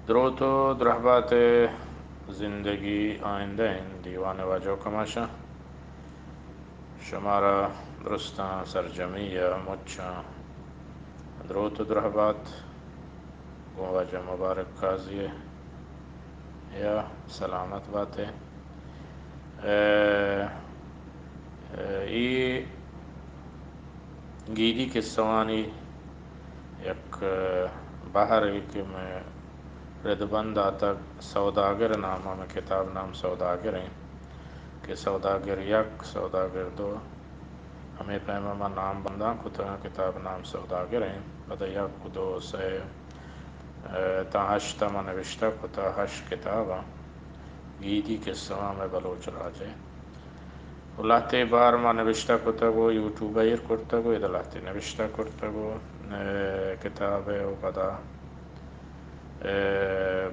درود و درحبات زندگی آینده این دیوان واجو کماشا شمارا درستاں سرجمی مچاں درود و درحبات گو واجہ مبارک قاضی یا سلامت باتیں ای گیدی قصوانی یک بحر کہ میں ردبند آتا سوداگر نامہ میں کتاب نام سوداگر ہیں کہ سوداگر یک سوداگر دو ہمیں پیمہ میں نام بنداں کتا کتاب نام سوداگر ہیں پتہ یک دو سے تا ہشتا میں نوشتہ کتا ہشت کتاباں گیدی قصہ میں بلوچ راجے لاتے بار ما نوشتہ کتا گو یوٹیوب ایر کرتا گو ادھا لاتے نوشتہ کرتا گو کتاب ہے و پدا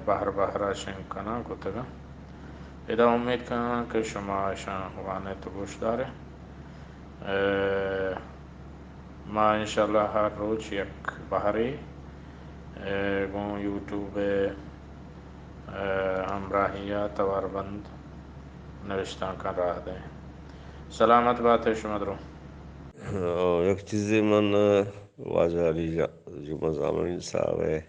بہر بہرہ شنکنا کتا گا ادھا امید کرنا کہ شما شان ہوانے تو گوش دارے ما انشاءاللہ ہر روز یک بہری گون یوٹیوب ہمراہیہ توار بند نوشتہ کر رہا دیں سلامت بات ہے شما درو یک چیزی من واجہ علی جو مضامین صاحب ہے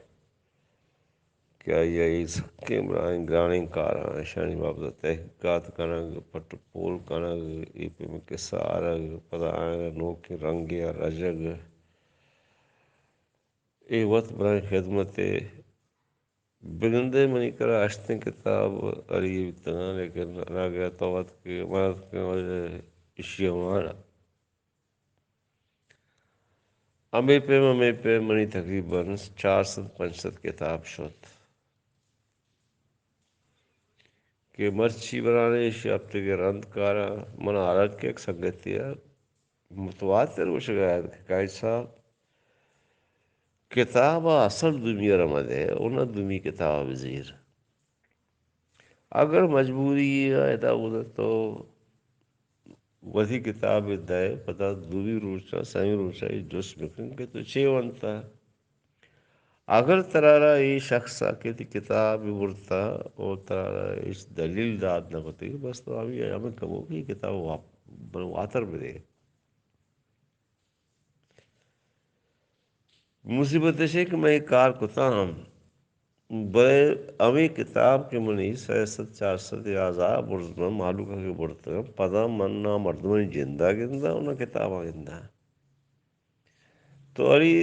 کیا یہ سکے برائیں گرانیں کاراں شانی بابت تحقیقات کنگ پٹ پول کنگ ای پی میں قصہ آرگ پدا آئیں نوک رنگ یا رجگ ای وقت برائیں خدمت بگندے منی کرا اشتیں کتاب علی تنا لیکن را گیا تو وقت کی مدد کے وجہ اشیاء مانا ہمیں پہ منی تقریباً 400-500 کتاب شد کہ مرچی برانے شابتے کے رند کارا من آرک کے ایک سنگتیا متواتر وہ شگاید کہ کائی صاحب کتاب اصل دنیا رمد ہے انہا دنیا کتاب زیر اگر مجبوری ہے ایتا ہوتا تو وہی کتاب دائے پتا دوی روچا سائیں روچا جس مکن کے تو چھے ونتا اگر ترارا ای شخص آکے تی کتاب ورتا اور ترارا اس دلیل داد نہ ہوتی بس تو ابھی ہمیں کبو کی کتاب واتر بدے مصیبت ہے کہ میں ایک کار کتا ہم بے امی کتاب کے منی 600-400 آزار برزنا معلوم ہے کہ برتا پدا مننا مردمانی جندہ گندہ انہا کتابہ گندہ تو اری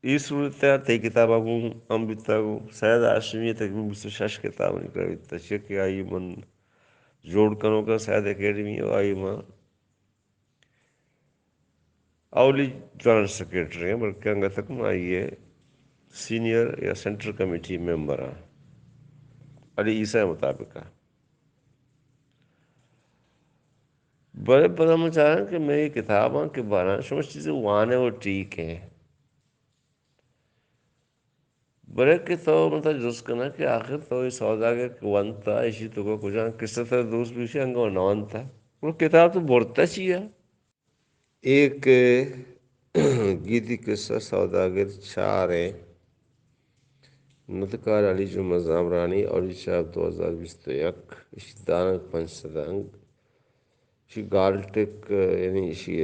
ای صورتیا تی کتابہ گوں ہم بیتا گوں سید آشمی تکمیل 26 کتاب نکلا بیتا شکی آئی من جوڑ کنوں کا سید اکیڈمی آئی من اولی جنرل سیکریٹری ہیں بلکہ انگا تک میں آئیے سینئر یا سینٹر کمیٹی ممبر ہیں علی عیسیٰ مطابقہ بڑے پتہ میں چاہ رہا ہوں کہ میری کتاباں کے بارے شمس چیزیں وانے وہ ٹھیک ہیں بڑے کے تو مطلب جس کنا کہ آخر تو یہ سوداگر ون تھا اسی تو کو کچھ کس طرح دوست بھی سے انگو نون تھا وہ کتاب تو بڑھتا چاہیے ایک گیدی قصہ سوداگر چار ہے نتکار علی جو مزامرانی اور شاہ 2021 اسی دانک 500 انگ اسی گالٹک یعنی اسی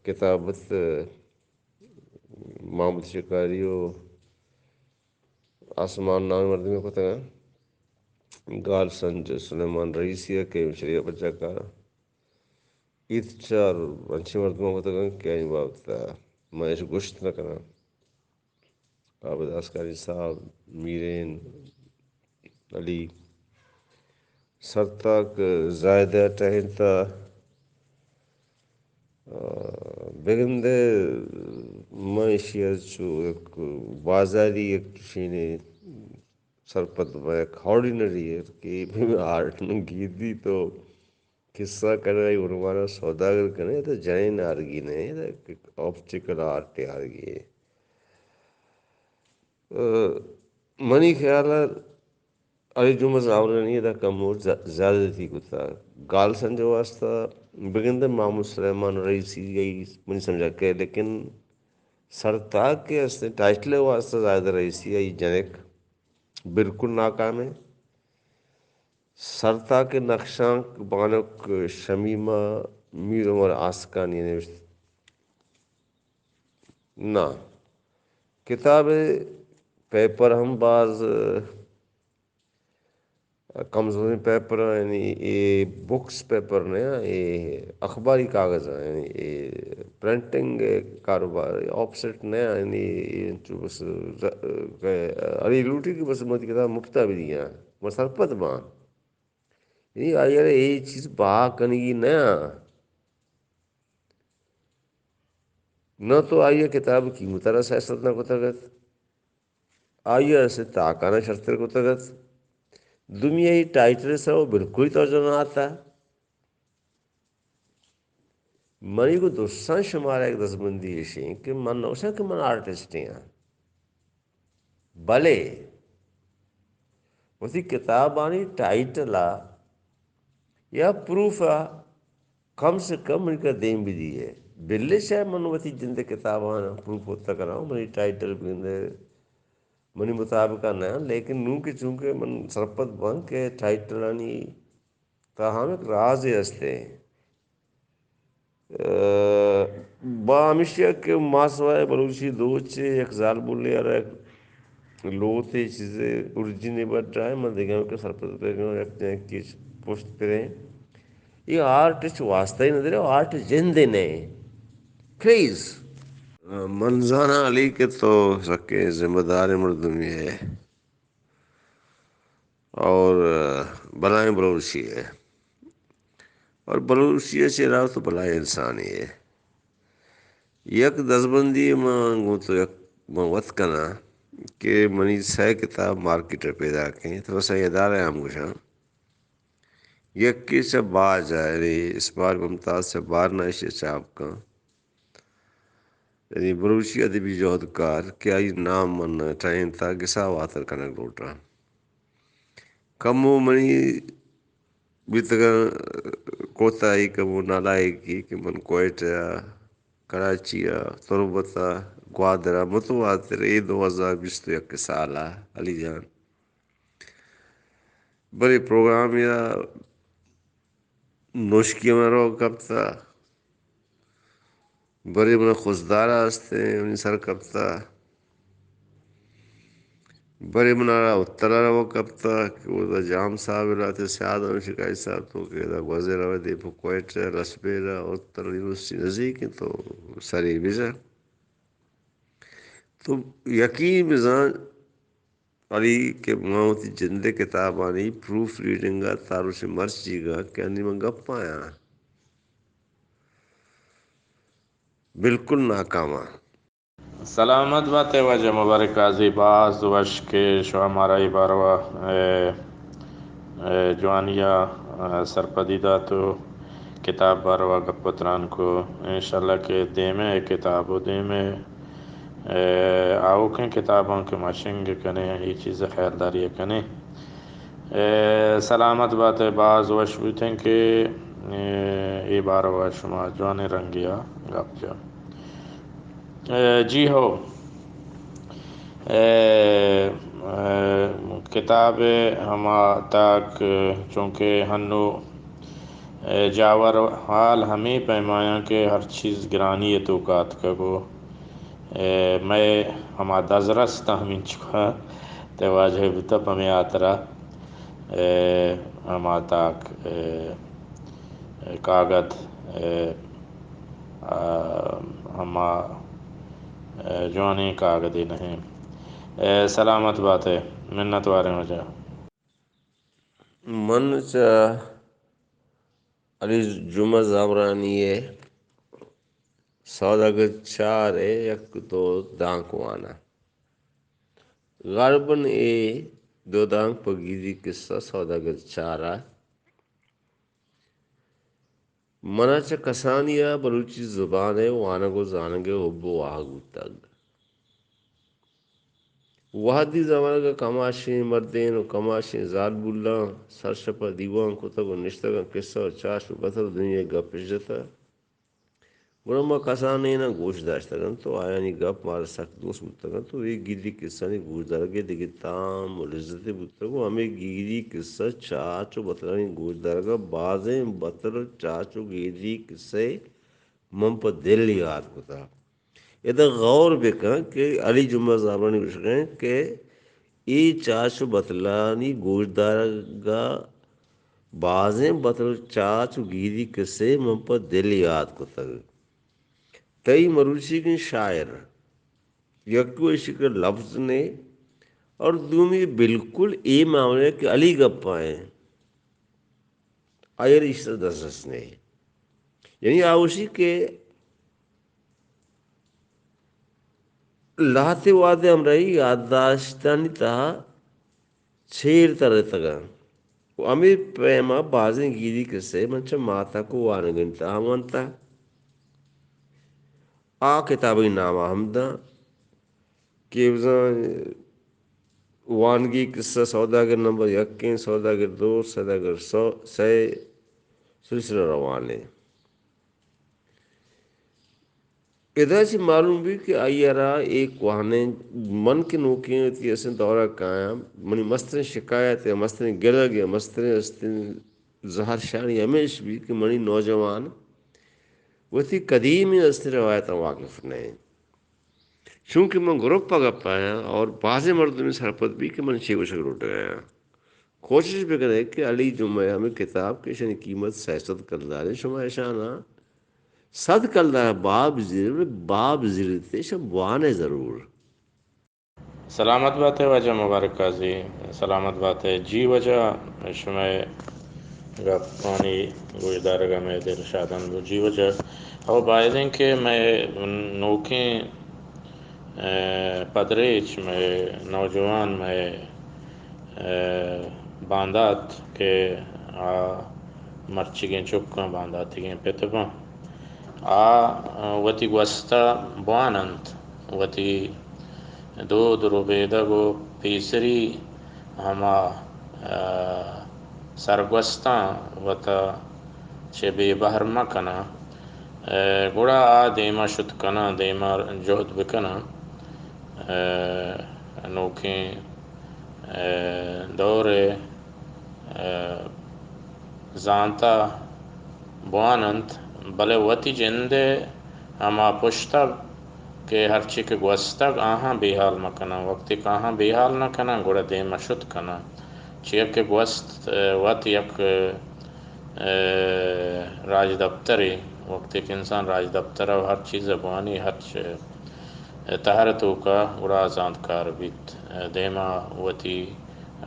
کتابت محمد شکاریو آسمان نام مردمی کو تگا گال سنج سلیمان رئیسیہ کے شریعہ بچہ کا ایت چار انچی مردموں کو تگا کیا نہیں بابتا میں اس گشت نہ کرنا عابد اسکاری صاحب میرین علی سرتاک زائدہ ٹہنتا بگندے معیشیت جو ایک بازاری ایک شینے سرپت ایک آرڈینری ہے کہ آرٹ نے گیدی تو قصہ کرنے ورمانا سوداگر کرنے تو جائن آرگی نہیں آپٹیکل آرٹ آرگی ہے منی خیالات علی جمعہ زاورہ نہیں تھا کمور زیادہ تھی کتا گال سنجو واسطہ بگندے محمد سلیمان رئیسی گئی منی سمجھا کہ لیکن سرطاق کے اس نے ٹائٹلے واسطہ زیادہ رئیسی ہے جنک بالکل ناکام ہے. سرتا کے نقشاں بانک شمیمہ میر عمر آسکانی نوشت نہ کتاب پیپر ہم بعض کمزوری پیپر یعنی یہ بکس پیپر نے یہ اخباری کاغذ یعنی یہ پرنٹنگ کاروبار آف سیٹ نیا یعنی بس اری لوٹی کی بس مت کتاب مفتا بھی دیا مسرپت ماں یعنی آئی یہ چیز با کنگی نیا نہ تو آئیے کتاب کی مطالعہ سیاست نہ کو تگت آئیے ایسے تاکانہ شرطر کو تگت دنیای ٹائٹل سے وہ بالکل ہی توجہ نہ آتا ہے. منی کو دوسرا شمارا ایک دس بندی ایشی کہ من نوشا کہ من آرٹسٹ ہیں بھلے اسی کتاب آنی ٹائٹل یا پروف کم سے کم ان کا دین بھی دی ہے بلے شاید منوتی جند کتاب آنا پروف ہوتا کراؤ منی ٹائٹل بھی منی مطابق نہ لیکن نو کے چونکہ من سرپت بن کے ٹائٹل آنی تاہم ایک راز ہستے بامشیا کے ماسوائے بلوچی دو چے ایک زال بولے اور ایک لو تے چیزیں اوریجن بٹ رہا ہے میں دیکھا کہ سرپت پہ کی پوسٹ کریں یہ آرٹ واسطہ ہی نہ دے رہے آرٹ جن دینے کریز منظانہ علی کے تو سکے ذمہ دار مردمی ہے اور بلائیں بلوچی ہے اور بلوچی سے رہا تو بلائیں انسان ہی ہے یک دسبندی مانگو تو یک موت کنا کہ منی سہ کتاب مارکیٹ پیدا کریں تو سہ ادارے ہم گشاں یک سے باہر جائے رہی اس بار ممتاز سے باہر نہ اسے چاپ کا یعنی بروشی ادبی جوہدکار کیا یہ نام من ٹائم تھا گسا واتر کنک لوٹا کمو منی بیتگا کوتا ہی کمو نالائے کی کہ من کوئٹ کراچی تربتا گوادرا متواتر یہ 2021 سال علی جان بڑے پروگرام یا نوشکی میں رو کب تھا بڑے من خوشدار ہستے انہیں سر کب تھا بڑے منارا اترا وہ کب تک کہ وہ جام صاحب رہتے سیاد اور شکایت صاحب تو کہ وزیر رہے دے کوئٹ رسبیرا اتر یونیورسٹی نزدیک تو ساری وزا تو یقین بزان علی کے موتی جند کتاب آنی پروف ریڈنگ گا تارو سے مرچی گا کہ نہیں من گپ آیا بالکل ناکامہ سلامت بات وجہ مبارک آزی باز وش کے شو ہمارا باروا جوانیہ سرپدیدہ تو کتاب باروا گپتران کو انشاءاللہ کے دے میں کتاب و دے میں آؤ کے کتابوں کے مشنگ کنے یہ چیز خیرداری کنے سلامت بات باز وش بوتیں کہ یہ باروا شما جوان رنگیا گپ جا جی ہو کتاب ہما تک چونکہ ہنو جاور حال ہمیں پیمایا کہ ہر چیز گرانی ہے تو کات کا گو میں ہما دزرس تہمین چکا تو واجہ بتا ہمیں آترا ہما تاک کاغذ ہما جوانی کاغذی نہیں سلامت بات ہے منت وارے ہو جا من چا علی جمعہ زامرانی ہے سوداگر 4 ہے یک دو دانکوانا غربن اے دو دانک پگیری قصہ سوداگر 4 منا چا کسانیا بلوچی زبان ہے وانگو زانگے حب و آگو تگ وحدی زمانہ کا کماشیں مردین و کماشیں زال بولا سرشپا دیوان کو تک و نشتگاں قصہ و چاش و بطر دنیا گا پشتا گوڑا ما کسانے نا گوش داشتگن تو آیا نی گپ مارا سخت دوست بودتگن تو یہ گیری قصہ نی گوش دارگے دیکھے تام و لذت بودتگو ہمیں گیری قصہ چاچو بطلانی گوش دارگا بازیں بطل چاچو گیری قصے من پا دل یاد کتا ادا غور بکن کہ علی جمعہ زابرانی بشکیں کہ ای چاچو بطلانی گوش دارگا بازیں بطل چاچو گیری قصے من پا دل یاد کتا تئی مروچی کی شاعر یکو شکر لفظ نے اور دومی بالکل اے معاملے کہ علی گپ پائیں آئر اشتر دس نے یعنی آوشی کہ لاتے وادے ہم رہی یادداشتانی تہا چھیر تر تگا ہمیں پیما بازیں گیری کسے منچا ماتا کو وانگنتا ہمانتا آ کتابی نامہ ہمدا کہ وانگی قصہ سوداگر نمبر 1 سوداگر 2 سوداگر 100 سلسلہ روانے ادا سے معلوم بھی کہ آئیارا ایک وہانے من کے نوکیں ہوتی ایسے دورہ قائم منی مسترین شکایت یا مسترین گرگ یا مسترین زہر شانی ہمیش بھی کہ منی نوجوان وہ تھی قدیمی استر روایت واقف نہیں چونکہ من گروپ پا گپ پایا اور بعض مردمی سرپت بھی کہ من شیو شکر اٹھ گیا کوشش بھی کرے کہ علی جمعہ ہمیں کتاب کے شنی قیمت سیست کردارے شما اشانا صد کردار باب زیرتے شب وانے ضرور سلامت بات ہے وجہ مبارک قاضی سلامت بات ہے جی وجہ شمع گپانی گوشدارگا میں دل شادن بو جی وجہ اور باعدیں کہ میں نوکیں پدریچ میں نوجوان میں باندات کے مرچگیں چکاں بانداتگیں پتباں وتی گوستا بوانند وتی دو روبیدہ گو پیسری ہما سرگوستاں وتا چہ بے بہر مکنا گوڑا آ دیما شت کنا دیما جہد بکنا نوکیں دور زانتا بوانند بلے وتی جندے ہما پشتا کہ ہرچی کہ گوستگ آہاں بے حال مکنا وقتی کہ آہاں بے حال نہ کنا گوڑا دیما شت کنا چیک کہ گوست وقت یک راج دفتری وقتی کہ انسان راج دفتر و ہر چیز بوانی ہر تہرتو کا گڑا آزاد کار بیت دیما وتی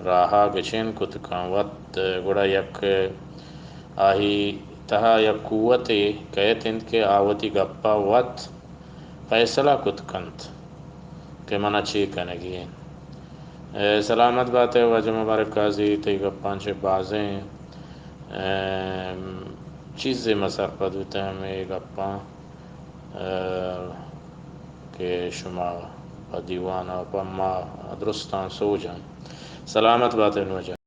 راہا گچین کت کان وقت گڑا یک آہی تہا یک قوت کہتند کہ آوتی گپا وقت فیصلہ کت کنت کہ منع چی کنگی سلامت بات ہے وجہ مبارک قاضی تی گپان چھ بازیں چیزیں مسرپت ہوتے ہیں ہمیں گپاں کہ شما دیوانا پما درستان سوجاں سلامت بات ہے وجہ